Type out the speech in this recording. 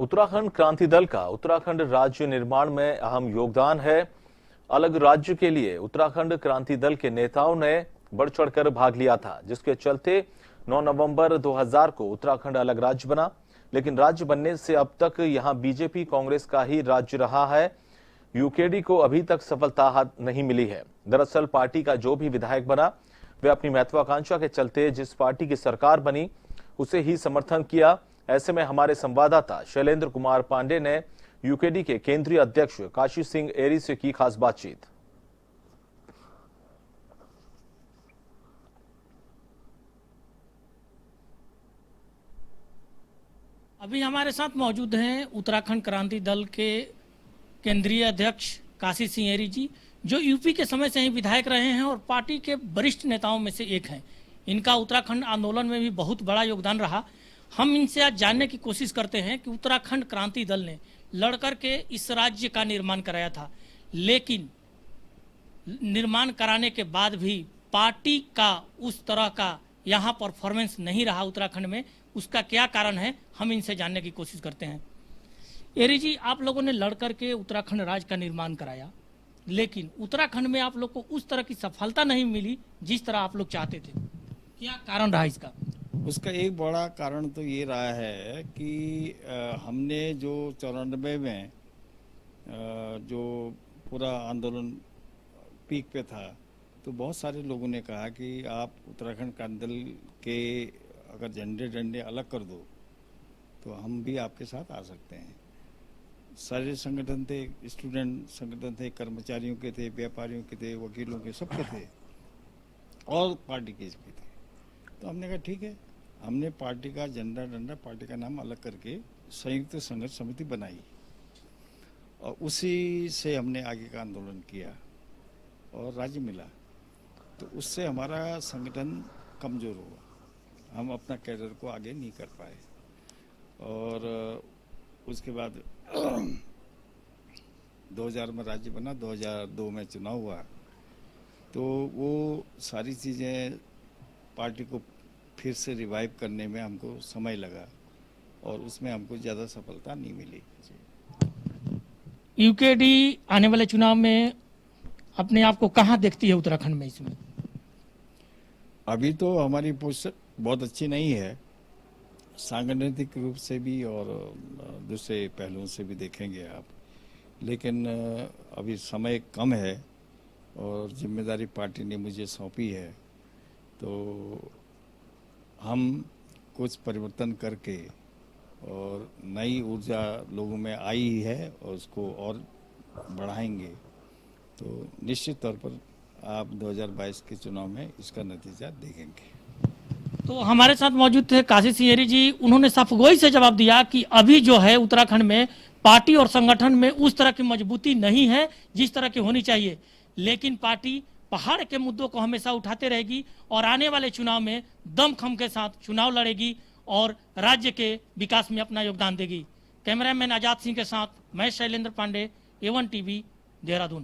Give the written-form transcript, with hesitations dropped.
उत्तराखंड क्रांति दल का उत्तराखंड राज्य निर्माण में अहम योगदान है। अलग राज्य के लिए उत्तराखंड क्रांति दल के नेताओं ने बढ़ चढ़कर भाग लिया था, जिसके चलते 9 नवंबर 2000 को उत्तराखंड अलग राज्य बना। लेकिन राज्य बनने से अब तक यहां बीजेपी कांग्रेस का ही राज्य रहा है। यूकेडी को अभी तक सफलता नहीं मिली है। दरअसल पार्टी का जो भी विधायक बना, वे अपनी महत्वाकांक्षा के चलते जिस पार्टी की सरकार बनी उसे ही समर्थन किया। ऐसे में हमारे संवाददाता शैलेंद्र कुमार पांडे ने यूकेडी के केंद्रीय अध्यक्ष काशी सिंह एरी से की खास बातचीत। अभी हमारे साथ मौजूद हैं उत्तराखंड क्रांति दल के केंद्रीय अध्यक्ष काशी सिंह एरी जी, जो यूपी के समय से ही विधायक रहे हैं और पार्टी के वरिष्ठ नेताओं में से एक हैं। इनका उत्तराखंड आंदोलन में भी बहुत बड़ा योगदान रहा। हम इनसे आज जानने की कोशिश करते हैं कि उत्तराखंड क्रांति दल ने लड़कर के इस राज्य का निर्माण कराया था, लेकिन निर्माण कराने के बाद भी पार्टी का उस तरह का यहाँ परफॉर्मेंस नहीं रहा उत्तराखंड में। उसका क्या कारण है, हम इनसे जानने की कोशिश करते हैं। एरी जी, आप लोगों ने लड़कर के उत्तराखंड राज्य का निर्माण कराया, लेकिन उत्तराखंड में आप लोग को उस तरह की सफलता नहीं मिली जिस तरह आप लोग चाहते थे। क्या कारण रहा इसका? उसका एक बड़ा कारण तो ये रहा है कि हमने जो 94 में जो पूरा आंदोलन पीक पे था, तो बहुत सारे लोगों ने कहा कि आप उत्तराखंड क्रांति दल के अगर झंडे डंडे अलग कर दो तो हम भी आपके साथ आ सकते हैं। सारे संगठन थे, स्टूडेंट संगठन थे, कर्मचारियों के थे, व्यापारियों के थे, वकीलों के, सबके थे और पार्टी के भी थे। तो हमने कहा ठीक है, हमने पार्टी का झंडा डंडा, पार्टी का नाम अलग करके संयुक्त संघर्ष समिति बनाई और उसी से हमने आगे का आंदोलन किया और राज्य मिला। तो उससे हमारा संगठन कमजोर हुआ, हम अपना कैडर को आगे नहीं कर पाए। और उसके बाद 2000 में राज्य बना, 2002 में चुनाव हुआ, तो वो सारी चीज़ें पार्टी को फिर से रिवाइव करने में हमको समय लगा और उसमें हमको ज़्यादा सफलता नहीं मिली। यूकेडी आने वाले चुनाव में अपने आप को कहाँ देखती है उत्तराखंड में? इसमें अभी तो हमारी पोजीशन बहुत अच्छी नहीं है, सांगठनिक रूप से भी और दूसरे पहलुओं से भी देखेंगे आप, लेकिन अभी समय कम है और जिम्मेदारी पार्टी ने मुझे सौंपी है, तो हम कुछ परिवर्तन करके और नई ऊर्जा लोगों में आई है और उसको और बढ़ाएंगे, तो निश्चित तौर पर आप 2022 के चुनाव में इसका नतीजा देखेंगे। तो हमारे साथ मौजूद थे काशी सिंह एरी जी। उन्होंने साफगोई से जवाब दिया कि अभी जो है उत्तराखंड में पार्टी और संगठन में उस तरह की मजबूती नहीं है जिस तरह की होनी चाहिए, लेकिन पार्टी पहाड़ के मुद्दों को हमेशा उठाते रहेगी और आने वाले चुनाव में दमखम के साथ चुनाव लड़ेगी और राज्य के विकास में अपना योगदान देगी। कैमरामैन आजाद सिंह के साथ मैं शैलेंद्र पांडे, A1 TV, देहरादून।